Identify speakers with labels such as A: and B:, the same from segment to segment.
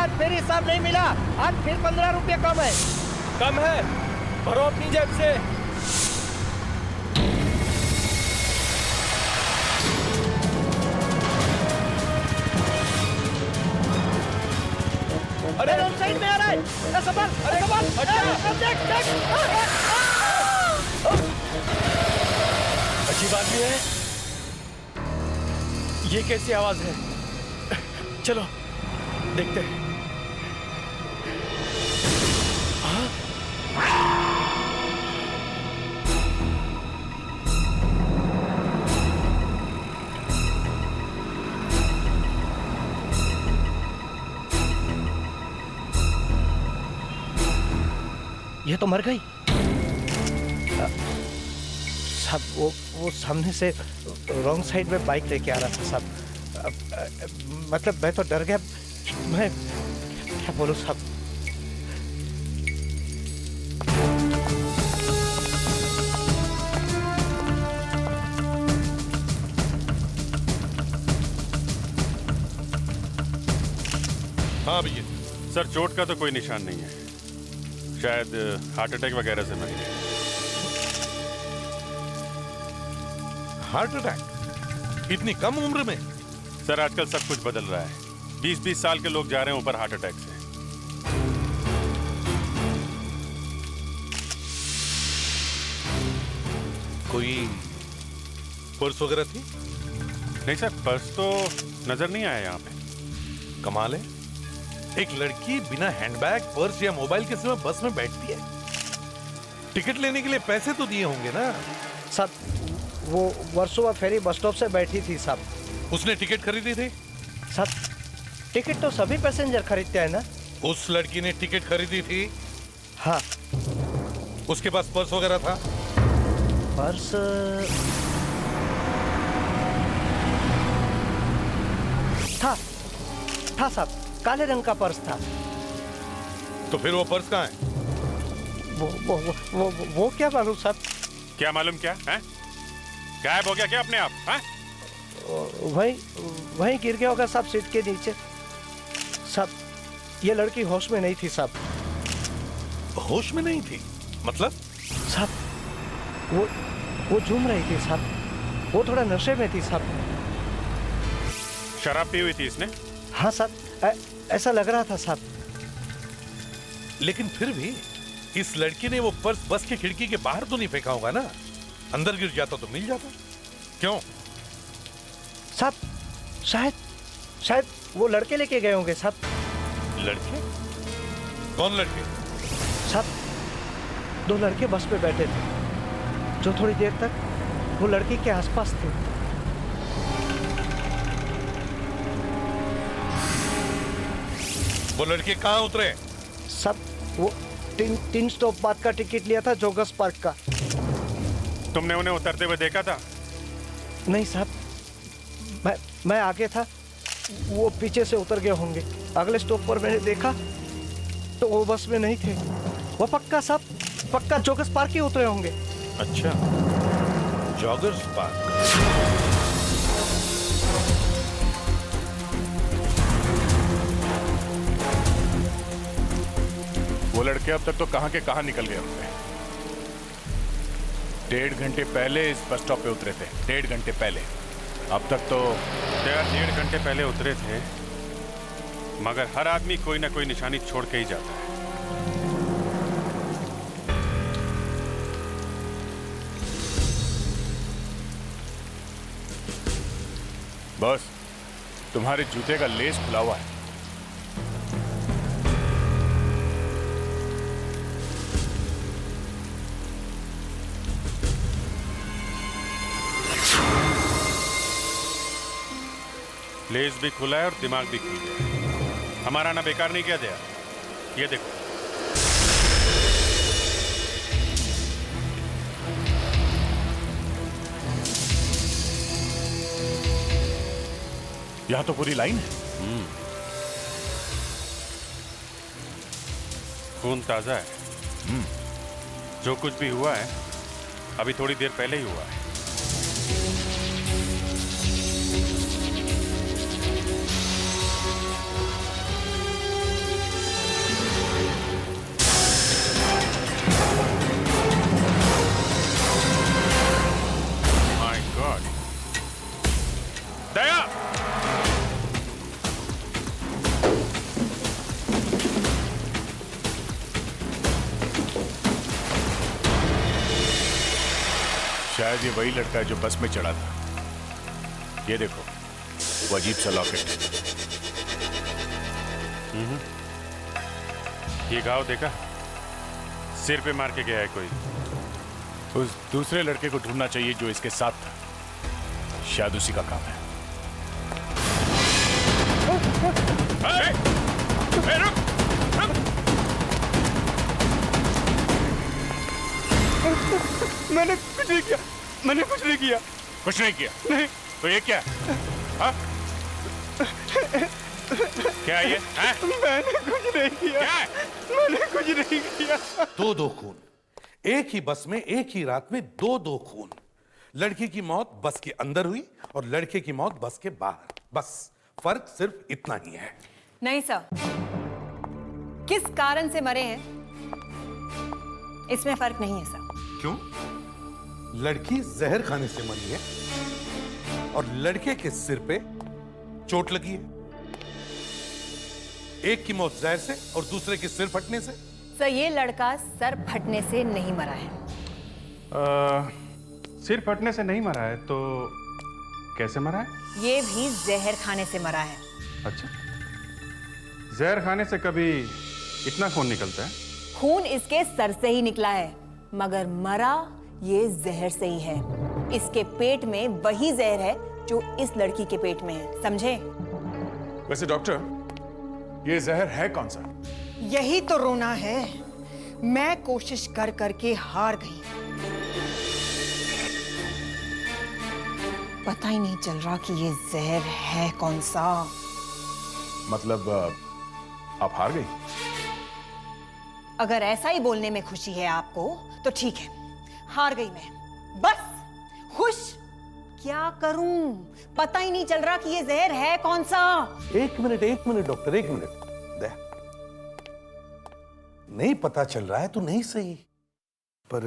A: आज फिर हिसाब नहीं मिला, आज फिर 15 रुपये कम है।
B: कम है, भरो अपनी जेब से।
A: अरे रॉन्ग साइड में आ रहा है। संभाल, अरे संभाल, देख देख।
B: अजीब आदमी है, ये कैसी आवाज है? चलो देखते हैं।
A: ये तो मर गई। सब वो सामने से रॉन्ग साइड में बाइक लेके आ रहा था सब। मतलब मैं तो डर गया। मैं क्या बोलूं साहब।
C: हाँ भैया।
D: सर चोट का तो कोई निशान नहीं है, शायद हार्ट अटैक वगैरह से मरी है।
C: हार्ट अटैक इतनी कम उम्र में?
D: सर आजकल सब कुछ बदल रहा है, 20-20 साल के लोग जा रहे हैं ऊपर हार्ट अटैक से।
C: कोई पर्स वगैरह थी?
D: नहीं सर, पर्स तो नजर नहीं आया यहाँ पे।
C: कमाल है, एक लड़की बिना हैंडबैग, पर्स या मोबाइल के समय बस में बैठती है। टिकट लेने के लिए पैसे तो दिए होंगे ना?
A: साहब वो वर्सोवा फेरी बस स्टॉप से बैठी थी साहब।
C: उसने टिकट खरीदी थी?
A: साहब टिकट तो सभी पैसेंजर खरीदते हैं ना।
C: उस लड़की ने टिकट खरीदी थी?
A: हाँ।
C: उसके पास पर्स वगैरह था?
A: पर्स था साहब, काले रंग का पर्स था।
C: तो फिर वो पर्स कहाँ है?
A: वो क्या मालूम साहब।
D: क्या मालूम क्या है? गायब हो गया क्या अपने आप? है?
A: वहीं गिर गया होगा साहब, सीट के नीचे। साहब ये लड़की होश में नहीं थी साहब।
C: होश में नहीं थी मतलब?
A: साहब वो झूम रही थी साहब, वो थोड़ा नशे में थी साहब।
D: शराब पी हुई थी इसने?
A: हाँ साहब, ऐसा लग रहा था साहब।
C: लेकिन फिर भी इस लड़की ने वो पर्स बस की खिड़की के बाहर तो नहीं फेंका होगा ना? अंदर गिर जाता तो मिल जाता। क्यों
A: साहब? शायद वो लड़के लेके गए होंगे साहब।
C: लड़के? कौन लड़के?
A: साहब 2 लड़के बस पे बैठे थे जो थोड़ी देर तक वो लड़की के आसपास थे।
C: वो लड़के कहाँ उतरे?
A: सब वो 3 स्टॉप बाद का टिकट लिया था जोगस पार्क का।
D: तुमने उन्हें उतरते हुए देखा था?
A: नहीं साहब, मैं आगे था, वो पीछे से उतर गए होंगे। अगले स्टॉप पर मैंने देखा तो वो बस में नहीं थे। वो पक्का साहब, पक्का जोगस पार्क ही उतरे होंगे।
C: अच्छा, जॉगर्स पार्क।
D: वो लड़के अब तक तो कहां के कहां निकल गए होंगे। 1.5 घंटे पहले इस बस स्टॉप पे उतरे थे, 1.5 घंटे पहले। अब तक तो यार 1.5 घंटे पहले उतरे थे, मगर हर आदमी कोई ना कोई निशानी छोड़ के ही जाता है। बस तुम्हारे जूते का लेस खुला हुआ है। लेस भी खुला है और दिमाग भी खुल गया है। हमारा ना बेकार नहीं किया गया। ये देखो, यहां तो पूरी लाइन है। खून ताजा है। जो कुछ भी हुआ है अभी थोड़ी देर पहले ही हुआ है। शायद ये वही लड़का है जो बस में चढ़ा था। ये देखो, वो अजीब सा लॉकेट। ये घाव देखा? सिर पे मार के गया है कोई। उस दूसरे लड़के को ढूंढना चाहिए जो इसके साथ था। शायद उसी का काम है। रुक!
A: मैंने कुछ नहीं किया।
D: कुछ नहीं किया?
A: नहीं।
D: तो ये क्या है? हाँ? क्या है ये? हाँ?
A: मैंने कुछ नहीं किया।
D: क्या है?
A: मैंने कुछ नहीं किया।
C: दो खून, एक ही बस में एक ही रात में दो खून। लड़की की मौत बस के अंदर हुई और लड़के की मौत बस के बाहर। बस फर्क सिर्फ इतना ही है।
E: नहीं सर, किस कारण से मरे हैं इसमें फर्क नहीं है सर।
C: क्यों? लड़की जहर खाने से मरी है और लड़के के सिर पे चोट लगी है। एक की मौत जहर से और दूसरे के सिर फटने से।
E: सर ये लड़का सर फटने से नहीं मरा है।
D: सिर फटने से नहीं मरा है तो कैसे मरा है?
E: ये भी जहर खाने से मरा है।
D: अच्छा, जहर खाने से कभी इतना खून निकलता है?
E: खून इसके सर से ही निकला है, मगर मरा ये जहर से ही है। इसके पेट में वही जहर है जो इस लड़की के पेट में है, समझे?
F: वैसे डॉक्टर, ये जहर है कौन सा?
G: यही तो रोना है। मैं कोशिश कर करके हार गई। पता ही नहीं चल रहा कि ये जहर है कौन सा।
F: मतलब आप हार गई?
G: अगर ऐसा ही बोलने में खुशी है आपको तो ठीक है, हार गई मैं। बस खुश क्या करूं? पता ही नहीं चल रहा कि ये जहर है कौन सा।
C: एक मिनट डॉक्टर, एक मिनट। नहीं पता चल रहा है तो नहीं सही, पर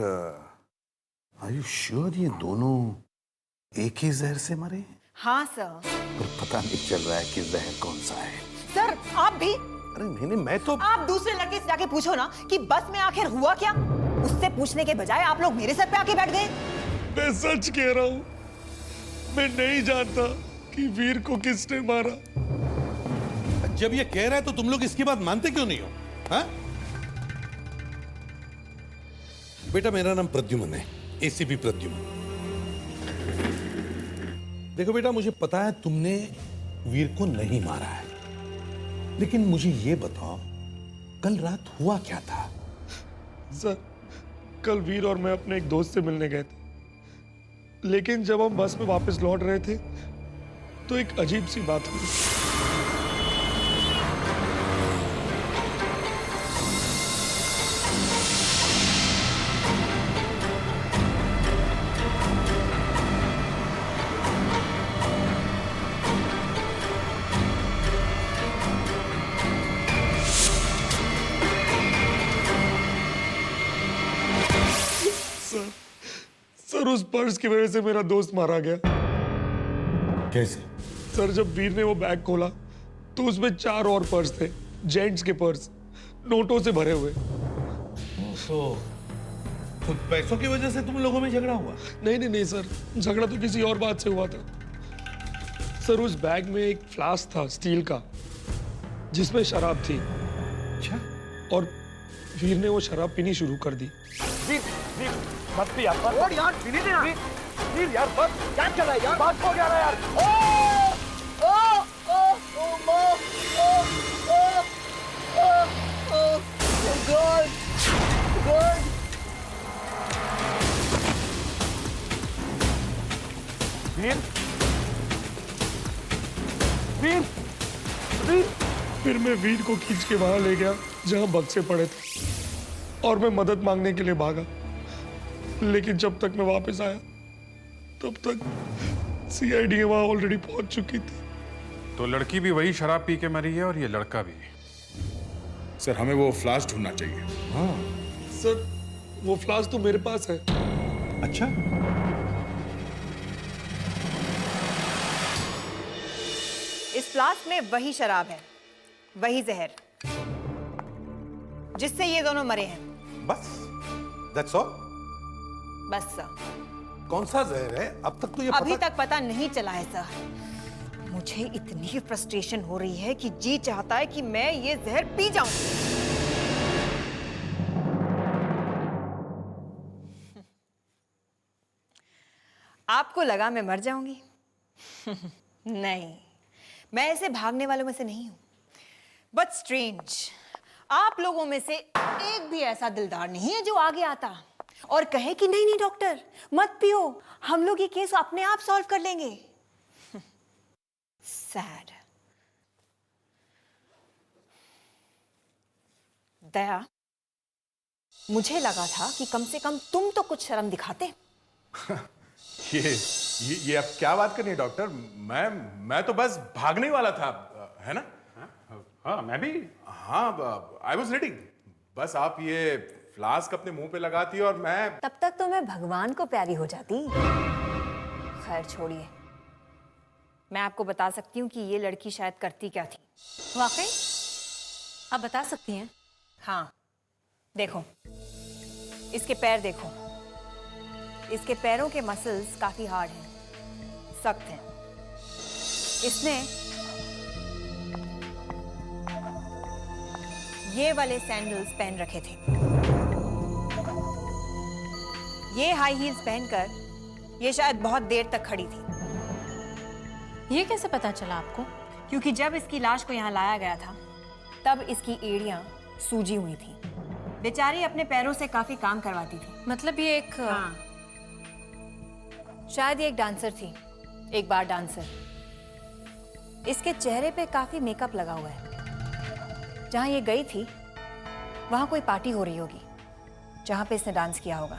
C: आर यू श्योर ये दोनों एक ही जहर से मरे?
G: हाँ सर।
C: पर पता नहीं चल रहा है कि जहर कौन सा है।
G: सर आप भी?
C: अरे नहीं, मैं तो
G: आप दूसरे लड़के से जाके पूछो ना कि बस में आखिर हुआ क्या। उससे पूछने के बजाय आप लोग मेरे सर पे आके बैठ गए।
B: मैं सच कह रहा हूं, मैं नहीं जानता कि वीर को किसने मारा।
C: जब ये कह रहा है तो तुम लोग इसकी बात मानते क्यों नहीं हो? हाँ? बेटा मेरा नाम प्रद्युमन है, एसीपी प्रद्युमन। देखो बेटा, मुझे पता है तुमने वीर को नहीं मारा है, लेकिन मुझे ये बताओ कल रात हुआ क्या था?
B: सर, कल वीर और मैं अपने एक दोस्त से मिलने गए थे, लेकिन जब हम बस में वापस लौट रहे थे तो एक अजीब सी बात हुई। सर उस पर्स की वजह से मेरा दोस्त मारा गया।
C: कैसे?
B: सर जब वीर ने वो बैग खोला तो उसमें 4 और पर्स थे, जेंट्स के पर्स, नोटों से भरे हुए।
C: तो पैसों की वजह से तुम लोगों में झगड़ा हुआ?
B: नहीं सर, झगड़ा तो किसी और बात से हुआ था। सर उस बैग में एक फ्लास्क था स्टील का जिसमें शराब थी।
C: अच्छा।
B: और वीर ने वो शराब पीनी शुरू कर दी।
A: मत भी यार, और यार पीने देना। वीर यार बस, क्या चल रहा है यार? बात हो गया ना यार। ओ गॉड गॉड। वीर वीर वीर।
B: फिर मैं वीर को खींच के वहां ले गया जहां बक्से पड़े थे और मैं मदद मांगने के लिए भागा, लेकिन जब तक मैं वापस आया तब तक सीआईडी वहां ऑलरेडी पहुंच चुकी थी।
D: तो लड़की भी वही शराब पी के मरी है और ये लड़का भी।
F: सर हमें वो फ्लास्क ढूंढना चाहिए।
C: हाँ।
B: सर वो फ्लास्क तो मेरे पास है।
C: अच्छा।
E: इस फ्लास्क में वही शराब है, वही जहर जिससे ये दोनों मरे हैं।
C: बस? That's all?
E: बस सर।
C: कौन सा जहर है? अब तक तो ये
G: अभी तक पता नहीं चला है सर। मुझे इतनी फ्रस्ट्रेशन हो रही है कि जी चाहता है कि मैं ये जहर पी जाऊं। आपको लगा मैं मर जाऊंगी? नहीं, मैं ऐसे भागने वालों में से नहीं हूं। बट स्ट्रेंज, आप लोगों में से एक भी ऐसा दिलदार नहीं है जो आगे आता और कहे कि नहीं नहीं डॉक्टर मत पियो, हम लोग ये केस अपने आप सॉल्व कर लेंगे। सैड। दया, मुझे लगा था कि कम से कम तुम तो कुछ शर्म दिखाते।
F: ये अब क्या बात करनी है डॉक्टर? मैं तो बस भागने ही वाला था, है ना?
D: हाँ, मैं भी।
F: हाँ, आई वॉज रेडी। बस आप ये फ्लास्क अपने मुंह पे लगाती और मैं...
E: तब तक तो मैं भगवान को प्यारी हो जाती। खैर छोड़िए, मैं आपको बता सकती हूँ कि ये लड़की शायद करती क्या थी।
G: वाकई आप बता सकती हैं?
E: हाँ, देखो, इसके पैर देखो। इसके पैरों के मसल्स काफी हार्ड हैं, सख्त हैं। इसने ये वाले सैंडल्स पहन रखे थे। ये हाई हील्स पहनकर ये शायद बहुत देर तक खड़ी थी।
G: ये कैसे पता चला आपको?
E: क्योंकि जब इसकी लाश को यहाँ लाया गया था तब इसकी एड़ियां सूजी हुई थी। बेचारी अपने पैरों से काफी काम करवाती थी।
G: मतलब ये एक
E: हाँ, शायद ये एक डांसर थी, एक बार डांसर। इसके चेहरे पे काफी मेकअप लगा हुआ है। जहां ये गई थी वहां कोई पार्टी हो रही होगी जहां पे इसने डांस किया होगा।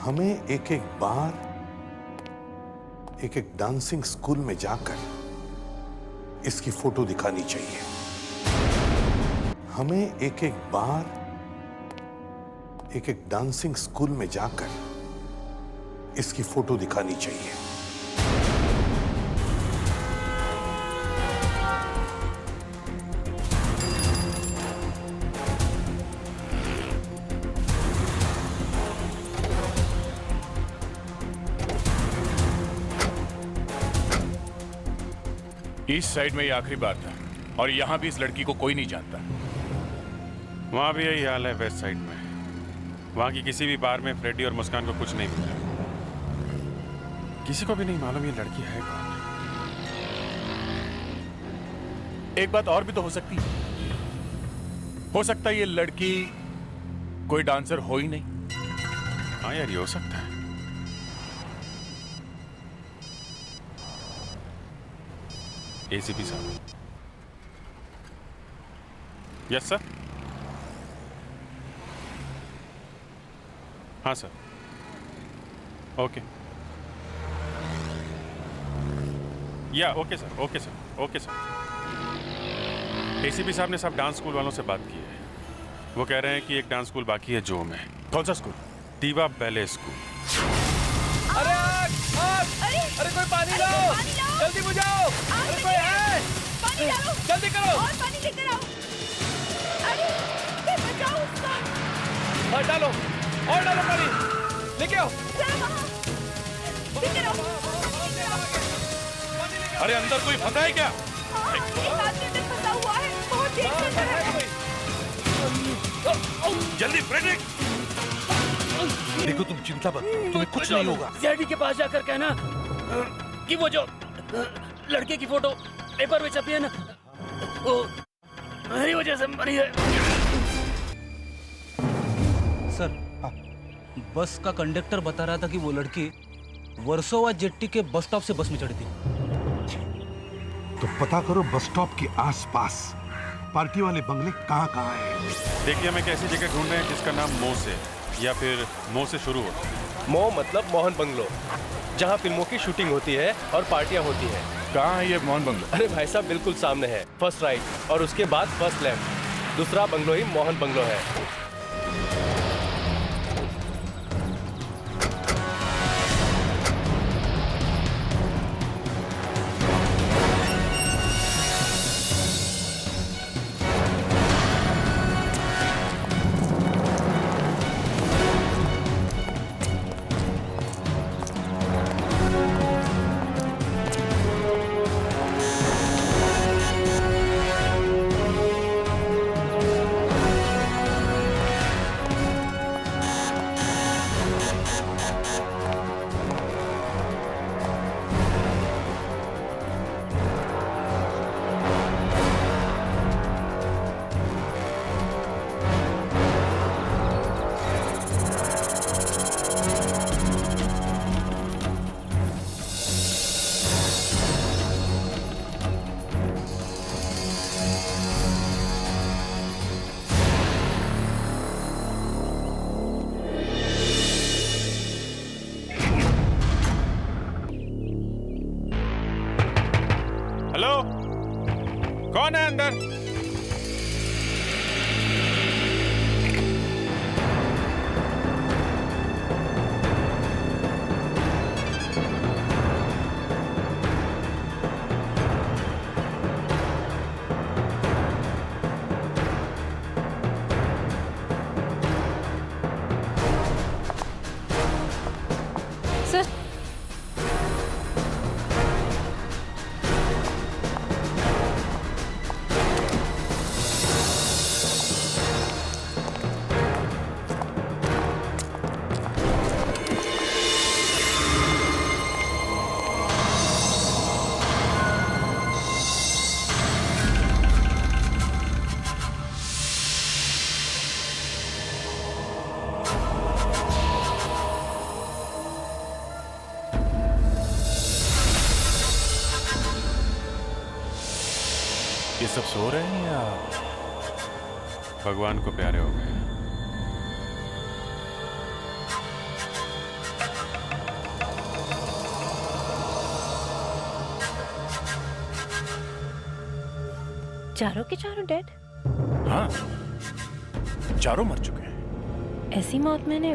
C: हमें एक एक बार एक एक डांसिंग स्कूल में जाकर इसकी फोटो दिखानी चाहिए। हमें एक एक बार एक एक डांसिंग स्कूल में जाकर इसकी फोटो दिखानी चाहिए।
D: ईस्ट साइड में ये आखिरी बार था और यहाँ भी इस लड़की को कोई नहीं जानता। वहाँ भी यही हाल है वेस्ट साइड में। वहाँ की किसी भी बार में फ्रेडी और मुस्कान को कुछ नहीं मिला। किसी को भी नहीं मालूम ये लड़की है कौन। एक बात और भी तो हो सकती है। हो सकता है ये लड़की कोई डांसर हो ही नहीं। हाँ यार, ये हो सकता है। एसीपी साहब। Yes sir. हाँ सर, ओके। या okay sir, okay sir, okay sir. ACP साहब ने सब डांस स्कूल वालों से बात की है। वो कह रहे हैं कि एक डांस स्कूल बाकी है जो में। कौन सा स्कूल? दीवा बैले स्कूल।
A: अरे अरे कोई पानी लाओ, जल्दी बुझाओ। अरे कोई है?
E: पानी डालो,
A: जल्दी करो।
E: और पानी लेकर आओ। अरे बचाओ उसको।
A: और डालो पानी, लेके आओ।
E: लेकर आओ।
D: अरे अंदर कोई फंसा है क्या?
E: एक आदमी अंदर फंसा हुआ है, बहुत देर से अंदर है।
D: जल्दी फ्रेडरिक।
C: देखो तुम चिंता मत करो, तुम्हें कुछ नहीं होगा।
H: सीआईडी के पास जाकर कहना कि वो जो लड़के की फोटो पेपर में छपी है ना, वो मेरी वजह से मरी है।
I: सर, बस का कंडक्टर बता रहा था कि वो लड़की वर्सोवा जेट्टी के बस स्टॉप से बस में चढ़ी थी।
J: तो पता करो बस स्टॉप के आसपास पार्टी वाले बंगले कहाँ हैं।
D: देखिए, हम एक ऐसी जगह ढूंढ रहे हैं जिसका नाम मो से या फिर मो से शुरू होता है।
A: मो मतलब मोहन बंगलो, जहाँ फिल्मों की शूटिंग होती है और पार्टियां होती हैं।
D: कहाँ है ये मोहन बंगलो?
A: अरे भाई साहब, बिल्कुल सामने है, फर्स्ट राइट और उसके बाद फर्स्ट लेफ्ट। दूसरा बंगलो ही मोहन बंगलो है।
D: सब सो रहे हैं या भगवान को प्यारे हो गए?
K: चारों के चारों डेड?
D: हाँ, चारों मर चुके हैं।
K: ऐसी मौत मैंने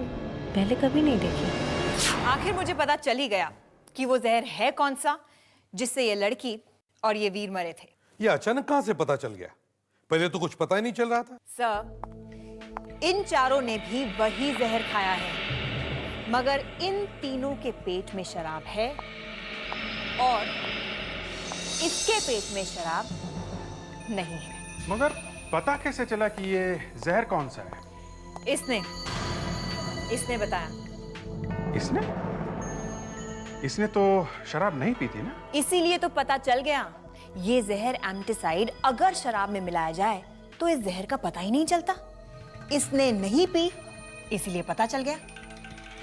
K: पहले कभी नहीं देखी।
G: आखिर मुझे पता चल ही गया कि वो जहर है कौन सा जिससे ये लड़की और ये वीर मरे थे।
C: ये अचानक कहां से पता चल गया? पहले तो कुछ पता ही नहीं चल रहा था।
G: सर, इन चारों ने भी वही जहर खाया है, मगर इन तीनों के पेट में शराब है और इसके पेट में शराब नहीं है।
L: मगर पता कैसे चला कि ये जहर कौन सा है?
G: इसने बताया।
L: इसने तो शराब नहीं पी थी ना?
G: इसीलिए तो पता चल गया। ये जहर एंटीसाइड अगर शराब में मिलाया जाए तो इस जहर का पता ही नहीं चलता। इसने नहीं पी, इसीलिए पता चल गया।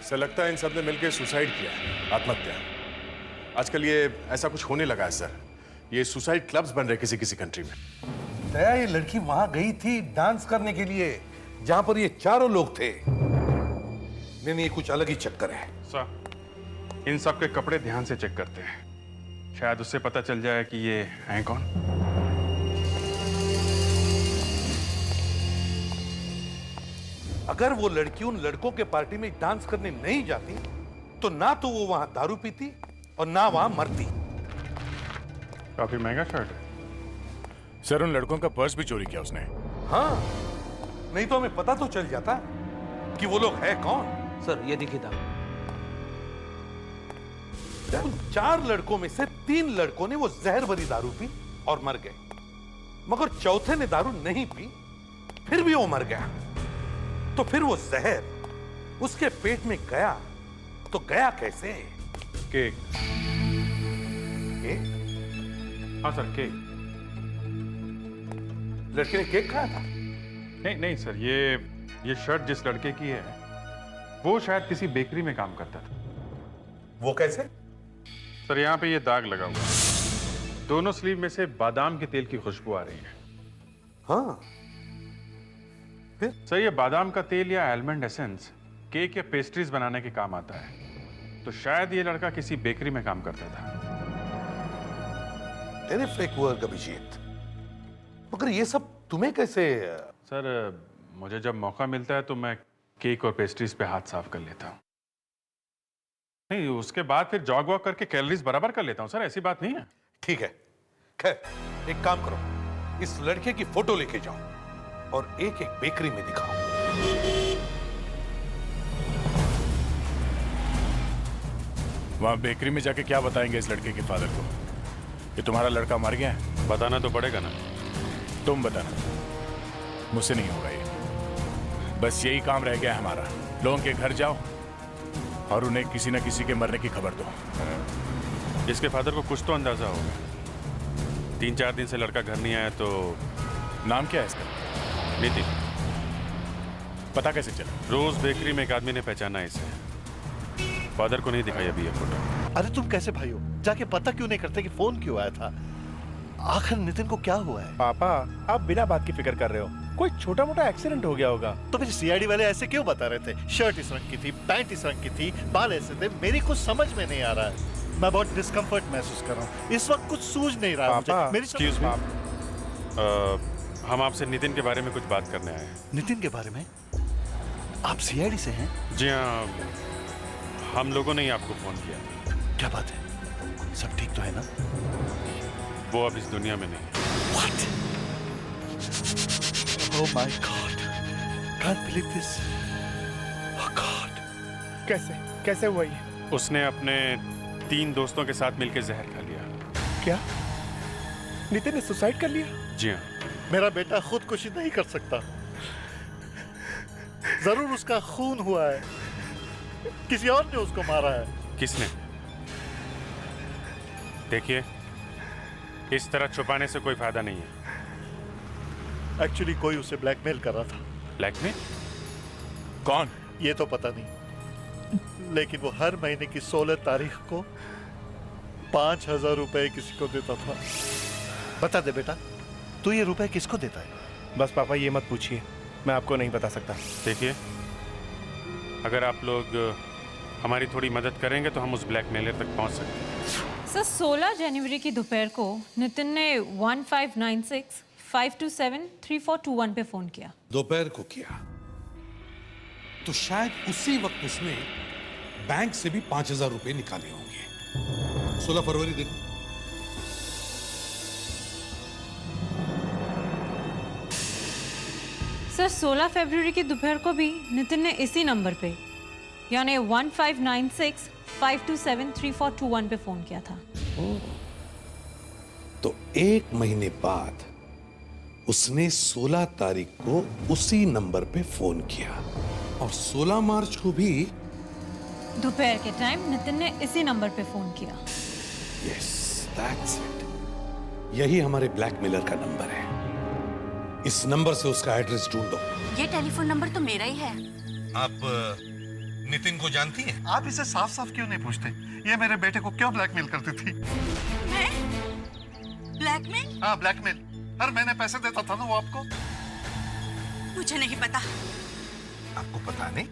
F: ऐसा लगता है इन सब ने मिलकर सुसाइड किया है, आत्महत्या। आजकल ये ऐसा कुछ होने लगा है सर। ये सुसाइड क्लब्स बन रहे किसी किसी कंट्री में।
C: दया, ये लड़की वहां गई थी डांस करने के लिए जहां पर ये चारों लोग थे। नहीं, ये कुछ अलग ही चक्कर है।
L: सर, इन सब के कपड़े ध्यान से चेक करते हैं, शायद उससे पता चल जाए कि ये हैं कौन।
C: अगर वो लड़की उन लड़कों के पार्टी में डांस करने नहीं जाती तो ना तो वो वहां दारू पीती और ना वहां मरती।
L: काफी महंगा शर्ट है।
D: सर, उन लड़कों का पर्स भी चोरी किया उसने।
C: हाँ, नहीं तो हमें पता तो चल जाता कि वो लोग है कौन।
I: सर, ये देखिए था।
C: उन 4 लड़कों में से 3 लड़कों ने वो जहर भरी दारू पी और मर गए, मगर चौथे ने दारू नहीं पी, फिर भी वो मर गया। तो फिर वो जहर उसके पेट में गया तो गया कैसे?
L: केक।
C: केक?
L: हाँ सर, केक।
C: लड़के ने केक खाया था?
L: नहीं सर, ये शर्ट जिस लड़के की है वो शायद किसी बेकरी में काम करता था।
C: वो कैसे?
L: सर, यहाँ पे ये दाग लगा हुआ है। दोनों स्लीव में से बादाम के तेल की खुशबू आ रही है।
C: हाँ, फिर?
L: सर, ये बादाम का तेल या आलमंड एसेंस केक या पेस्ट्रीज बनाने के काम आता है। तो शायद ये लड़का किसी बेकरी में काम करता था।
C: टेरिफिक वर्क अभिजीत, मगर ये सब तुम्हें कैसे?
L: सर, मुझे जब मौका मिलता है तो मैं केक और पेस्ट्रीज पे हाथ साफ कर लेता हूँ। नहीं, उसके बाद फिर जॉग वॉक करके कैलोरीज बराबर कर लेता हूँ सर, ऐसी बात नहीं है।
C: ठीक है, खैर एक काम करो, इस लड़के की फोटो लेके जाओ और एक एक बेकरी में दिखाओ।
D: वहां बेकरी में जाके क्या बताएंगे इस लड़के के फादर को? कि तुम्हारा लड़का मर गया है? बताना तो पड़ेगा ना। तुम बताना, मुझसे नहीं होगा ये। बस यही काम रह गया है हमारा। लोगों के घर जाओ और उन्हें किसी न किसी के मरने की खबर दो। इसके फादर को कुछ तो अंदाजा होगा। 3-4 दिन से लड़का घर नहीं आया तो। नाम क्या है इसका? नितिन।
I: पता कैसे चला?
D: रोज बेकरी में एक आदमी ने पहचाना इसे। फादर को नहीं दिखाई अभी ये फोटो।
A: अरे तुम कैसे भाई हो? जाके पता क्यों नहीं करते कि फोन क्यों आया था? आखिर नितिन को क्या हुआ है?
I: पापा, आप बिना बात की फिक्र कर रहे हो। कोई छोटा मोटा एक्सीडेंट हो गया होगा।
A: तो फिर सीआईडी वाले ऐसे क्यों बता रहे थे? शर्ट इस रंग की थी, पैंट इस रंग की थी, बाल ऐसे थे। मेरी कुछ समझ में नहीं आ रहा है। मैं बहुत डिस्कम्फर्ट महसूस कर रहा हूँ। इस वक्त कुछ सूझ नहीं रहा मुझे। मेरी
D: एक्सक्यूज मी, हम आपसे नितिन के बारे में कुछ बात करने आए हैं।
A: नितिन के बारे में? आप सीआईडी से हैं?
D: जी हाँ, हम लोगों ने ही आपको फोन किया।
A: क्या बात है? सब ठीक तो है ना?
D: वो अब इस दुनिया में नहीं।
A: What? Oh my God! Can't believe this. Oh God!
I: कैसे हुआ ये?
D: उसने अपने 3 दोस्तों के साथ मिलकर जहर खा लिया।
I: क्या? नितिन ने सुसाइड कर लिया?
D: जी हाँ।
A: मेरा बेटा खुदकुशी नहीं कर सकता। जरूर उसका खून हुआ है। किसी और ने उसको मारा है।
D: किसने? देखिए, इस तरह छुपाने से कोई फायदा नहीं है।
A: एक्चुअली कोई उसे ब्लैकमेल कर रहा था।
D: ब्लैकमेल? कौन?
A: ये तो पता नहीं, लेकिन वो हर महीने की 16 तारीख को 5000 रुपए किसी को देता था। बता दे बेटा, तू ये रुपए किसको देता है? बस पापा ये मत पूछिए, मैं आपको नहीं बता सकता।
D: देखिए, अगर आप लोग हमारी थोड़ी मदद करेंगे तो हम उस ब्लैकमेलर तक पहुंच सकते हैं।
M: सर 16 जनवरी की दोपहर को नितिन ने 1596-527-3421 पे फोन किया।
J: दोपहर को किया तो शायद उसी वक्त उसने बैंक से भी 5000 रुपए निकाले होंगे। 16 फरवरी देखो।
M: सर 16 फरवरी की दोपहर को भी नितिन ने इसी नंबर पे यानी 1596-527-3421 पे फोन किया था।
J: तो एक महीने बाद उसने 16 तारीख को उसी नंबर पे फोन किया और 16 मार्च को भी
M: दोपहर के टाइम नितिन ने इसी नंबर पे फोन किया।
J: Yes, that's it. यही हमारे ब्लैकमेलर का नंबर है। इस नंबर से उसका एड्रेस ढूंढो।
N: ये टेलीफोन नंबर तो मेरा ही है।
J: आप नितिन को जानती हैं?
A: आप इसे साफ साफ क्यों नहीं पूछते? ये मेरे बेटे को क्यों ब्लैकमेल करती थी?
N: मैं? ब्लैकमेल?
A: हाँ, ब्लैकमेल। हर महीने पैसे देता था ना वो आपको।
N: मुझे नहीं पता।
C: आपको पता नहीं?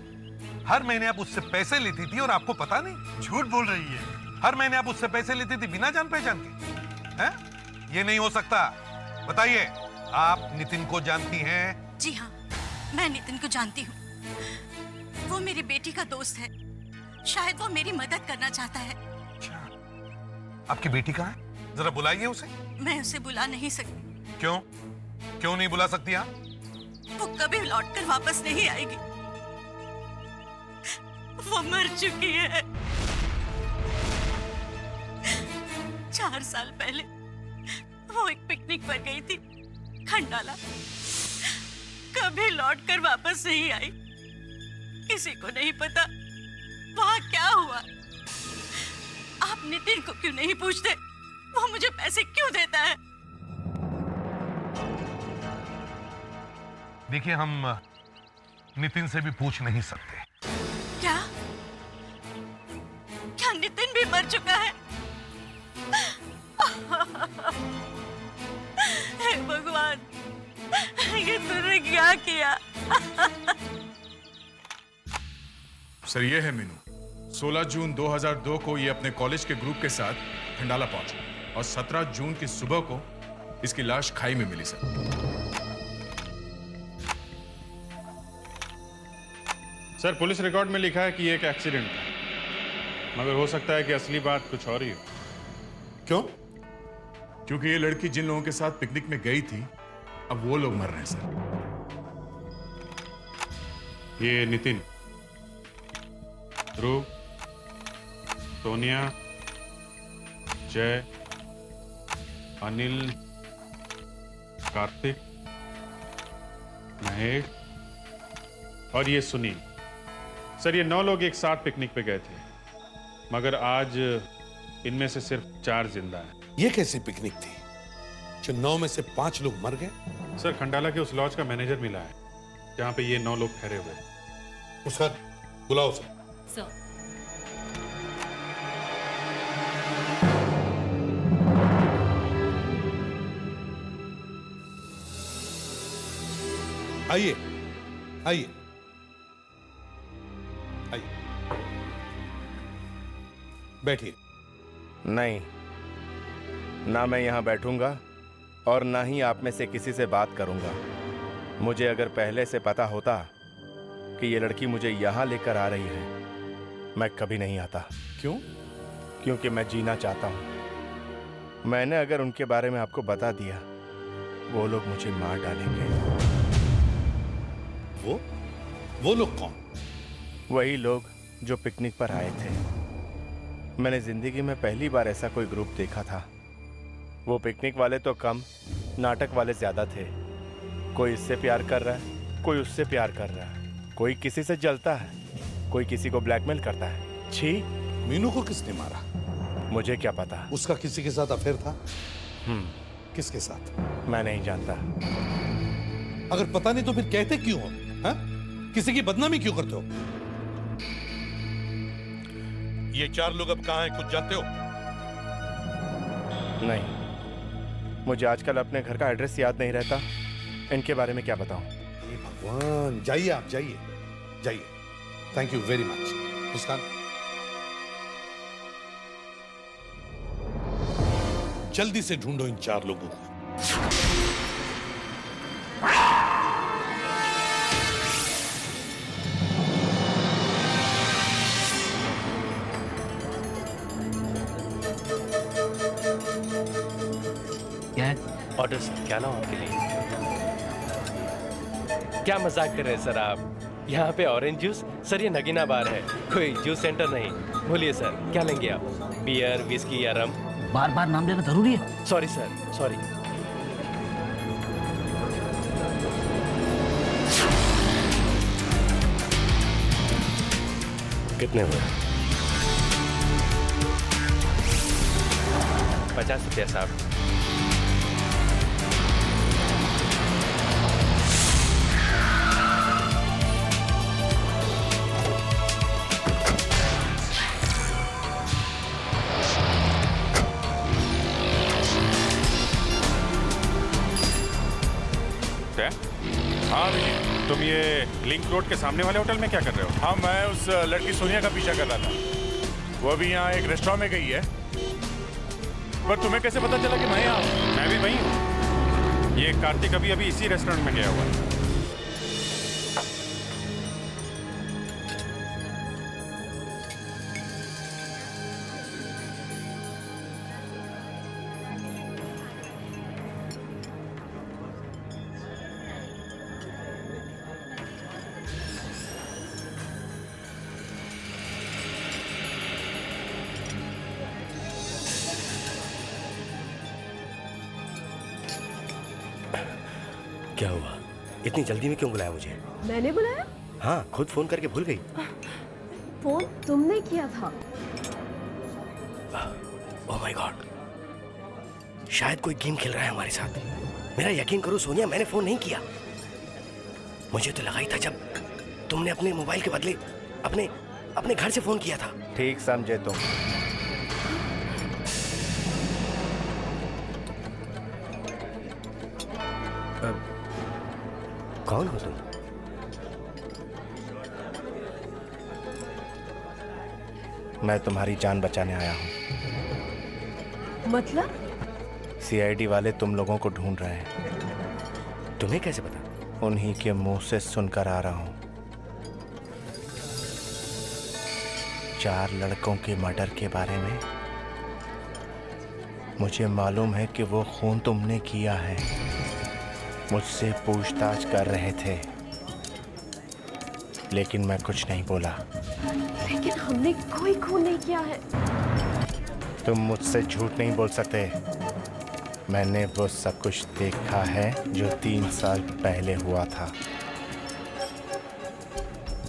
C: हर महीने आप उससे पैसे लेती थी और आपको पता नहीं?
A: झूठ बोल रही है।
C: हर महीने आप उससे पैसे लेती थी बिना जान पहचान के? हैं? ये नहीं हो सकता। बताइए, आप नितिन को जानती हैं?
N: जी हाँ, मैं नितिन को जानती हूँ। वो मेरी बेटी का दोस्त है। शायद वो मेरी मदद करना चाहता है।
C: आपकी बेटी कहाँ है? जरा बुलाइए उसे।
N: मैं उसे बुला नहीं सकती।
C: क्यों? क्यों नहीं बुला सकती आप?
N: वो कभी लौटकर वापस नहीं आएगी। वो मर चुकी है। 4 साल पहले वो एक पिकनिक पर गई थी, खंडाला। कभी लौटकर वापस नहीं आई। किसी को नहीं पता वहां क्या हुआ। आप नितिन को क्यों नहीं पूछते? वो मुझे पैसे क्यों देता है?
C: देखिए, हम नितिन से भी पूछ नहीं सकते।
N: क्या? क्या नितिन भी मर चुका है? हे भगवान, ये तूने क्या किया?
F: सर, ये है मीनू। 16 जून 2002 को ये अपने कॉलेज के ग्रुप के साथ खंडाला पहुंचा और 17 जून की सुबह को इसकी लाश खाई में मिली।
D: सर, पुलिस रिकॉर्ड में लिखा है कि ये एक एक्सीडेंट था, मगर हो सकता है कि असली बात कुछ और ही हो।
F: क्यों? क्योंकि ये लड़की जिन लोगों के साथ पिकनिक में गई थी, अब वो लोग मर रहे हैं सर।
D: ये नितिन, ध्रुव, सोनिया, जय, अनिल, कार्तिक, महेश और ये सुनील। सर, ये 9 लोग एक साथ पिकनिक पे गए थे, मगर आज इनमें से सिर्फ 4 जिंदा हैं।
J: ये कैसी पिकनिक थी जो 9 में से 5 लोग मर गए?
D: सर, खंडाला के उस लॉज का मैनेजर मिला है जहां पे ये 9 लोग ठहरे हुए हैं।
J: सर, बुलाओ सर।
M: सर,
J: आइए आइए आइए, बैठिए।
A: नहीं, ना मैं यहाँ बैठूंगा और ना ही आप में से किसी से बात करूंगा। मुझे अगर पहले से पता होता कि ये लड़की मुझे यहाँ लेकर आ रही है, मैं कभी नहीं आता।
J: क्यों?
A: क्योंकि मैं जीना चाहता हूँ। मैंने अगर उनके बारे में आपको बता दिया, वो लोग मुझे मार डालेंगे।
J: वो लोग कौन?
A: वही लोग जो पिकनिक पर आए थे। मैंने जिंदगी में पहली बार ऐसा कोई ग्रुप देखा था। वो पिकनिक वाले तो कम, नाटक वाले ज्यादा थे। कोई इससे प्यार कर रहा है, कोई उससे प्यार कर रहा है, कोई किसी से जलता है, कोई किसी को ब्लैकमेल करता है। छी!
J: मीनू को किसने मारा?
A: मुझे क्या पता।
J: उसका किसी के साथ अफेयर था? किसके साथ?
A: मैं नहीं जानता।
J: अगर पता नहीं तो फिर कहते क्यों हो? हा? किसी की बदनामी क्यों करते हो? ये 4 लोग अब कहां हैं, कुछ जानते हो?
A: नहीं। मुझे आजकल अपने घर का एड्रेस याद नहीं रहता। इनके बारे में क्या बताऊं?
J: हे भगवान, जाइए आप, जाइए जाइए। Thank you very much. Muskan, जल्दी से ढूंढो इन 4 लोगों को।
O: ऑर्डर सर, क्या लाऊं आपके लिए? क्या मजाक कर रहे हैं सर आप? यहाँ पे ऑरेंज जूस? सर ये नगीना बार है, कोई जूस सेंटर नहीं। बोलिए सर, क्या लेंगे आप? बियर, विस्की या रम?
I: बार बार नाम लेना जरूरी है?
O: Sorry sir, sorry. कितने हुए? 50 रुपया साहब।
D: हाँ भैया, तुम ये लिंक रोड के सामने वाले होटल में क्या कर रहे हो?
F: हाँ, मैं उस लड़की सोनिया का पीछा कर रहा था। वो अभी यहाँ एक रेस्टोरेंट में गई है। पर तुम्हें कैसे पता चला कि मैं यहाँ हूँ?
D: मैं भी वही हूँ। ये कार्तिक अभी अभी इसी रेस्टोरेंट में गया हुआ है।
O: क्या हुआ? इतनी जल्दी में क्यों बुलाया मुझे?
P: मैंने बुलाया?
O: हाँ, खुद फोन करके भूल गई।
P: फोन तुमने किया था?
O: ओह माय गॉड, शायद कोई गेम खेल रहा है हमारे साथ। मेरा यकीन करो सोनिया, मैंने फोन नहीं किया। मुझे तो लगा ही था जब तुमने अपने मोबाइल के बदले अपने घर से फोन किया था।
A: ठीक समझे तुम।
O: कौन हो तुम?
A: मैं तुम्हारी जान बचाने आया हूँ।
P: मतलब?
A: सीआईडी वाले तुम लोगों को ढूंढ रहे हैं।
O: तुम्हें कैसे पता?
A: उन्हीं के मुंह से सुनकर आ रहा हूँ। 4 लड़कों के मर्डर के बारे में मुझे मालूम है कि वो खून तुमने किया है। मुझसे पूछताछ कर रहे थे, लेकिन मैं कुछ नहीं बोला।
P: लेकिन हमने कोई खून नहीं किया है।
A: तुम मुझसे झूठ नहीं बोल सकते। मैंने वो सब कुछ देखा है जो 3 साल पहले हुआ था।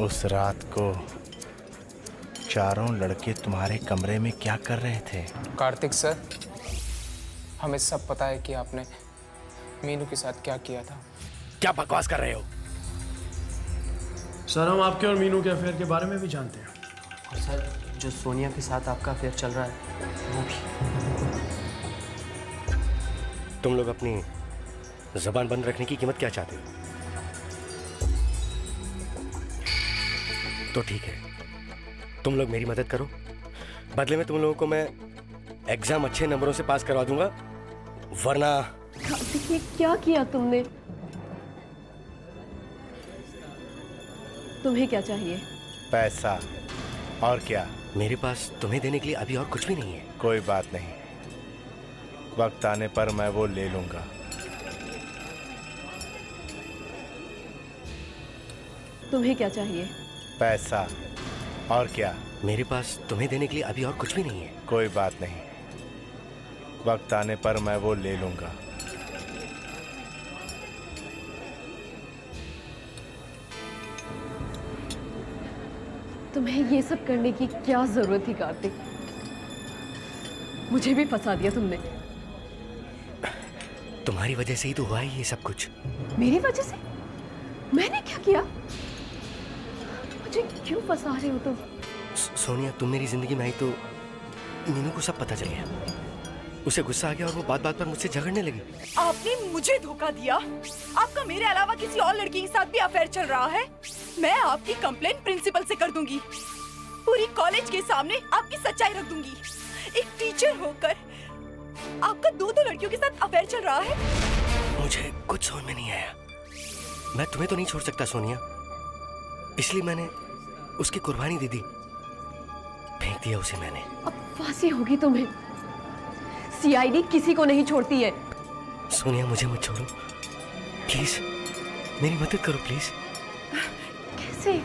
A: उस रात को 4 लड़के तुम्हारे कमरे में क्या कर रहे थे?
Q: कार्तिक सर, हमें सब पता है कि आपने मीनू के साथ क्या किया था।
O: क्या बकवास कर रहे हो?
R: सर, हम आपके और मीनू के अफेयर के बारे में भी जानते हैं।
Q: और सर, जो सोनिया के साथ आपका अफेयर चल रहा है वो भी।
O: तुम लोग अपनी जबान बंद रखने की कीमत क्या चाहते हो? तो ठीक है, तुम लोग मेरी मदद करो, बदले में तुम लोगों को मैं एग्जाम अच्छे नंबरों से पास करवा दूंगा, वरना।
P: कार्तिक, ये क्या किया तुमने? तुम्हें क्या चाहिए?
A: पैसा। और क्या?
O: मेरे पास तुम्हें देने के लिए अभी और कुछ भी नहीं है।
A: कोई बात नहीं, वक्त आने पर मैं वो ले लूंगा।
P: तुम्हें क्या चाहिए?
A: पैसा। और क्या?
O: मेरे पास तुम्हें देने के लिए अभी और कुछ भी नहीं है।
A: कोई बात नहीं, वक्त आने पर मैं वो ले लूंगा।
P: तुम्हें ये सब करने की क्या जरूरत थी कार्तिक? मुझे भी फंसा दिया तुमने।
O: तुम्हारी वजह से ही तो हुआ है ये सब कुछ।
P: मेरी वजह से? मैंने क्या किया? मुझे क्यों फंसा रहे हो तुम?
O: सोनिया, तुम मेरी जिंदगी में आई तो मीनू को सब पता चल गया। उसे गुस्सा आ गया और वो बात बात पर मुझसे झगड़ने लगी।
G: आपने मुझे धोखा दिया। आपका मेरे अलावा किसी और लड़की के साथ भी अफेयर चल रहा है। मैं आपकी कंप्लेंट प्रिंसिपल से कर दूंगी। पूरी कॉलेज के सामने आपकी सच्चाई रख दूंगी। एक टीचर होकर आपका दो लड़कियों के साथ अफेयर चल रहा है।
O: मुझे कुछ समझ में नहीं आया। मैं तुम्हें तो नहीं छोड़ सकता सोनिया, इसलिए मैंने उसकी कुर्बानी दे दी, फेंक दिया उसे मैंने।
P: अब फांसी होगी तुम्हें। सीआईडी किसी को नहीं छोड़ती है।
O: सोनिया मुझे मत छोड़ो प्लीज, मेरी मदद करो प्लीज।
P: कैसे?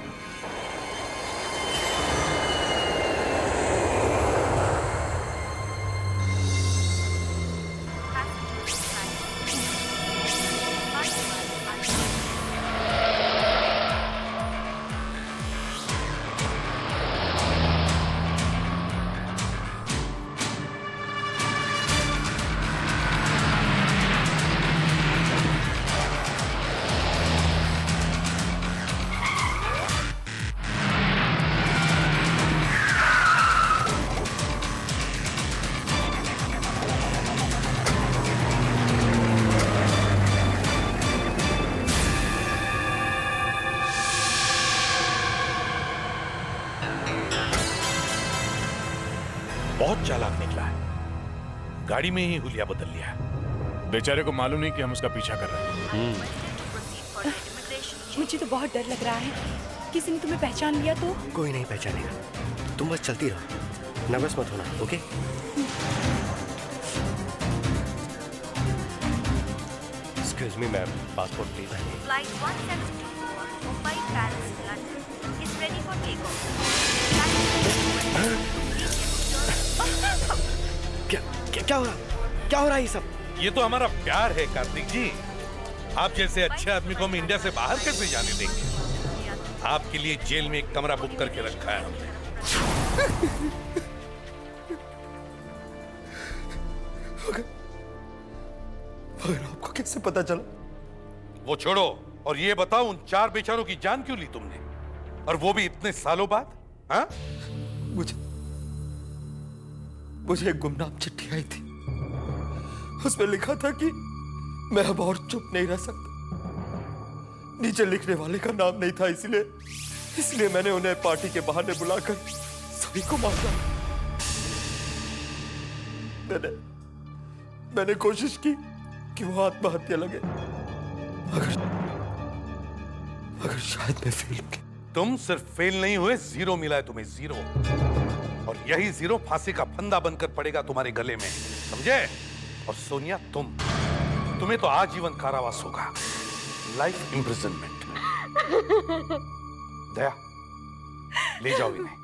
C: बहुत चालाक निकला है, गाड़ी में ही हुलिया बदल लिया।
F: बेचारे को मालूम नहीं कि हम उसका पीछा कर रहे हैं।
G: मुझे तो बहुत डर लग रहा है। किसी ने तुम्हें पहचान लिया तो?
O: कोई नहीं पहचानेगा, तुम बस चलती रहो, नर्वस मत होना, okay? Excuse me ma'am, passport please.
S: Flight 172 Mumbai Paris London is ready for takeoff.
O: क्या हो रहा है ये सब?
C: ये तो हमारा प्यार है कार्तिक जी। आप जैसे अच्छे आदमी को हम इंडिया से बाहर कैसे जाने देंगे? आपके लिए जेल में एक कमरा बुक करके रखा है हमने।
B: मगर आपको कैसे पता चला?
C: वो छोड़ो और ये बताओ, उन 4 बेचारों की जान क्यों ली तुमने, और वो भी इतने सालों बाद? हाँ?
B: मुझे एक गुमनाम चिट्ठी आई थी, उसमें लिखा था कि मैं अब और चुप नहीं रह सकता। नीचे लिखने वाले का नाम नहीं था, इसलिए मैंने उन्हें पार्टी के बहाने बुलाकर सभी को मारा। मैंने कोशिश की कि वो आत्महत्या लगे, अगर शायद मैं फेल हो गया।
C: तुम सिर्फ फेल नहीं हुए, 0 मिला है तुम्हें, 0। और यही 0 फांसी का फंदा बनकर पड़ेगा तुम्हारे गले में, समझे? और सोनिया तुम्हें तो आजीवन कारावास होगा, लाइफ इम्प्रिजनमेंट। दया, ले जाओ इन्हें।